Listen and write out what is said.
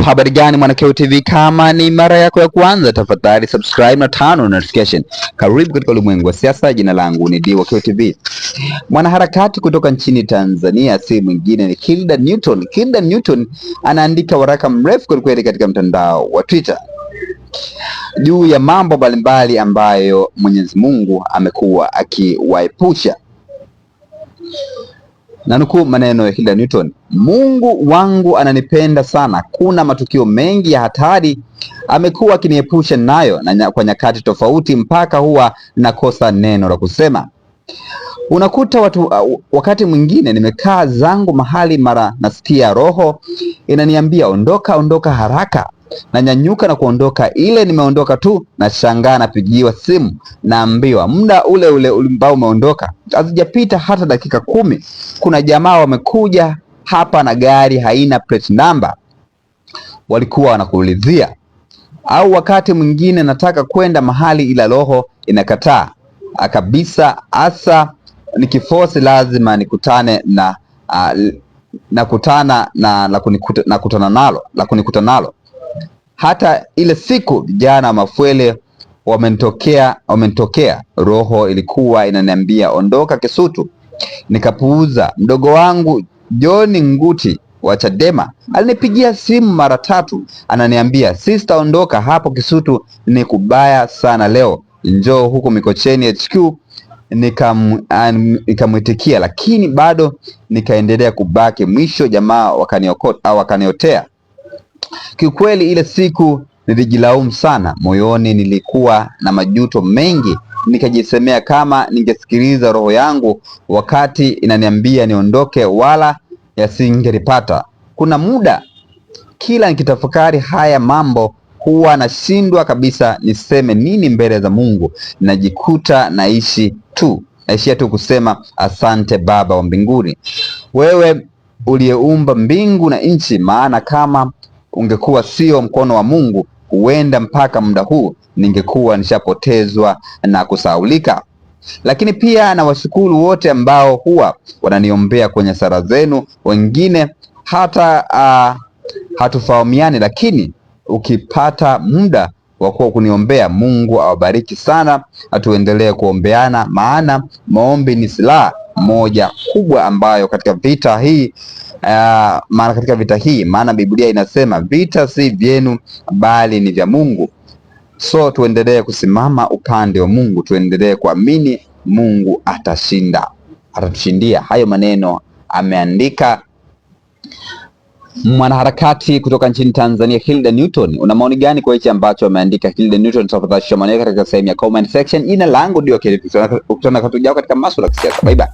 Habari gani Mwanakeo TV, kama ni mara yako ya kwanza tafadhali subscribe na turn on notification. Karibu katika ulimwengu wa siasa. Jina langu ni Mwanakeo TV. Mwanaharakati kutoka nchini Tanzania si mwingine ni Hilda Newton. Hilda Newton anaandika waraka mrefu kweli katika mtandao wa Twitter juu ya mambo mbalimbali ambayo Mwenyezi Mungu amekuwa akiwaepusha. Na nukuu maneno ya Hilda Newton: Mungu wangu ananipenda sana. Kuna matukio mengi ya hatari amekuwa akiniepusha nayo na kwa nyakati tofauti mpaka huwa nakosa neno la kusema. Unakuta wakati mwingine nimekaa zangu mahali, mara nasikia roho inaniambia ondoka, ondoka haraka. Nanyanyuka na kuondoka. Ile nimeondoka tu na shangaa napigiwa simu, naambiwa muda ule ambao umeondoka hazijapita hata dakika 10, kuna jamaa wamekuja hapa na gari haina plate number, walikuwa wanakuulizia. Au wakati mwingine nataka kwenda mahali ila roho inakataa kabisa, hasa nikiforce lazima nikutane na kunikuta nalo. Hata ile siku vijana Mafwele wamenitokea, roho ilikuwa inaniambia ondoka Kisutu, nikapuuza. Mdogo wangu John Nguti wa Chadema alinipigia simu mara 3, ananiambia sister, ondoka hapo Kisutu, ni kubaya sana leo, njoo huko Mikocheni HQ. Nikamwitikia, lakini bado nikaendelea kubaki. Mwisho jamaa wakaniotea. Kiukweli ile siku nilijilaumu sana moyoni, nilikuwa na majuto mengi. Nikajisemea kama ningesikiliza roho yangu wakati inaniambia niondoke, wala yasingelipata. Kuna muda kila nikitafakari haya mambo huwa nashindwa kabisa niseme nini mbele za Mungu. Najikuta naishia tu kusema asante Baba wa mbinguni, wewe uliyeumba mbingu na nchi, maana kama ungekuwa sio mkono wa Mungu, huenda mpaka muda huu ningekuwa nishapotezwa na kusaulika. Lakini pia nawashukuru wote ambao huwa wananiombea kwenye sala zenu. Wengine hata hatufahamiani, lakini ukipata muda wa kuniombea, Mungu awabariki sana. Atuendelee kuombeana, maana maombi ni silaha moja kubwa ambayo katika vita hii maana Biblia inasema vita si vyenu bali ni vya Mungu. So tuendelee kusimama upande wa Mungu, tuendelee kuamini Mungu atatushindia. Hayo maneno ameandika mwanaharakati kutoka nchini Tanzania Hilda Newton. Una maoni gani kwa hichi ambacho ameandika Hilda Newton? Tafadhali share maoni katika sehemu ya comment section. Jina langu ndio Ukutana katika masuala ya kisiasa. Bye bye.